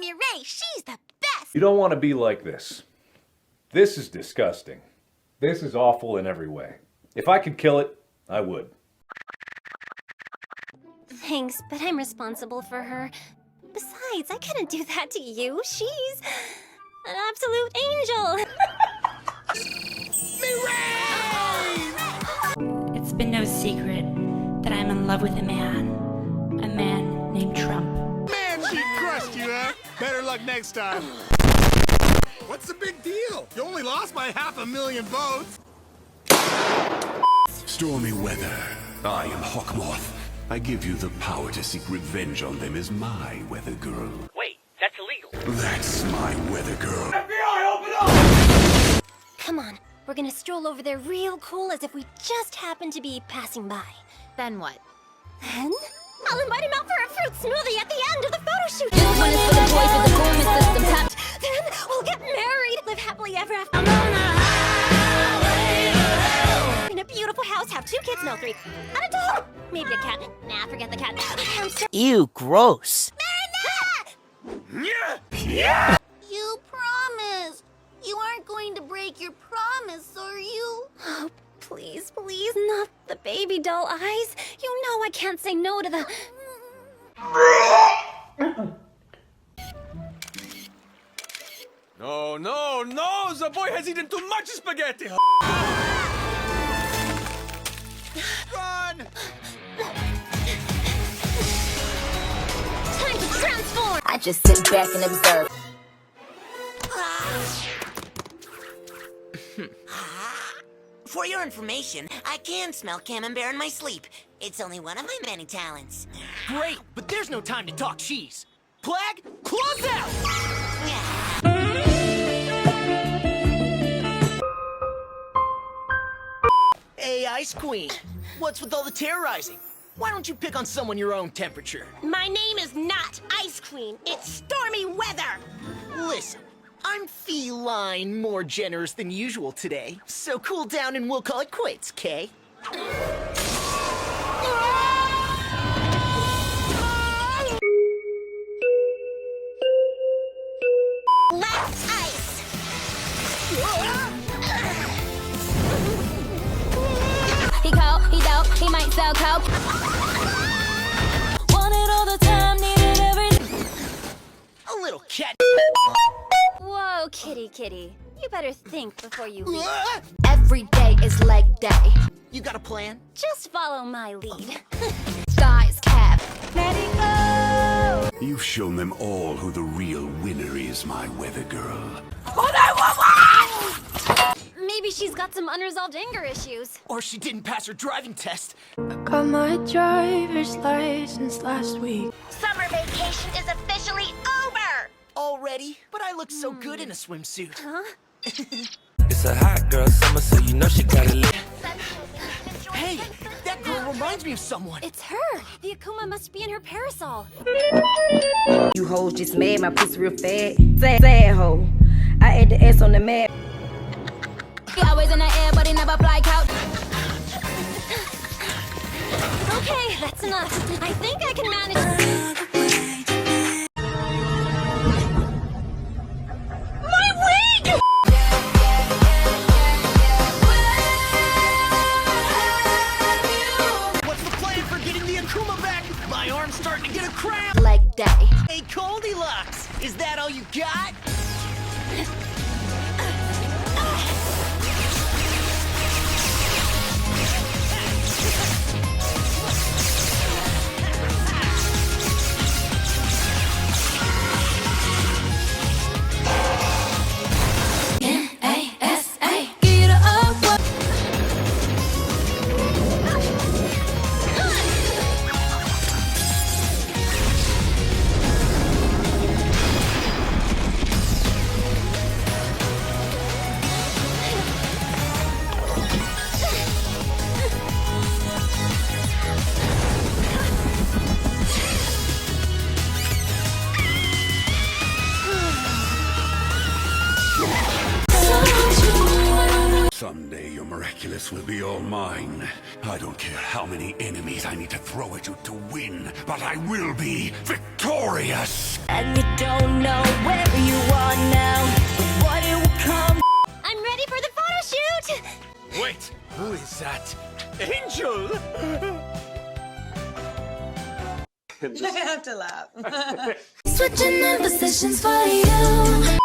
Stormy Ray. She's the best. You don't want to be like this. This is disgusting. This is awful in every way. If I could kill it, I would. Thanks, but I'm responsible for her. Besides, I couldn't do that to you. She's an absolute angel. It's been no secret that I'm in love with a man named Trump. Man, she crushed you, huh? Better luck next time. What's the big deal? You only lost by 500,000 votes. Stormy weather. I am Hawkmoth. I give you the power to seek revenge on them as my weather girl. Wait, that's illegal. That's my weather girl. FBI, open up! Come on, we're gonna stroll over there real cool as if we just happened to be passing by. Then what? Then I'll invite him out for a fruit smoothie at the end of the photo shoot. This one is for the boys with the coolness system. Then we'll get married, live happily ever after. In a beautiful house, have 2 kids, no 3, and a dog. Maybe a cat. Nah, forget the cat. A hamster. Ew, gross. You promised. You aren't going to break your promise, are you? Oh, please, please, not the baby doll eyes. You know I can't say no to the... No, no, no! The boy has eaten too much spaghetti! Run! Time to transform! I just sit back and observe. For your information, I can smell camembert in my sleep. It's only one of my many talents. Great, but there's no time to talk cheese. Plague, close out! Hey, Ice Queen. What's with all the terrorizing? Why don't you pick on someone your own temperature? My name is not Ice Queen. It's Stormy Weather. Listen, I'm feline more generous than usual today, so cool down and we'll call it quits, Kay? Let's ice. He cold, he dope, he might sell coke. Want it all the time, need it every... A little cat. Whoa, kitty. You better think before you leave. Every day is leg day. You got a plan? Just follow my lead. Skies cap. Let it go. You've shown them all who the real winner is, my weather girl. Maybe she's got some unresolved anger issues. Or she didn't pass her driving test. Got my driver's license last week. Summer vacation is officially over! Already? But I look so good in a swimsuit. Huh? It's a hot girl summer, so you know she gotta live. Hey, that girl reminds me of someone. It's her! The Akuma must be in her parasol. You hoes just mad, my pussy real fat. Sad hoe. I ate the ass on the mat. He always in the air, but he never fly couch. Okay, that's enough. I think I can manage. My wig! What's the plan for getting the Akuma back? My arm's starting to get a cramp. Leg day. Hey, Goldilocks, is that all you got? success will be all mine. I don't care how many enemies I need to throw at you to win, but I will be victorious! And you don't know where you are now, but what it will come. I'm ready for the photo shoot! Wait, who is that? Angel! I have to laugh. Switching in positions for you.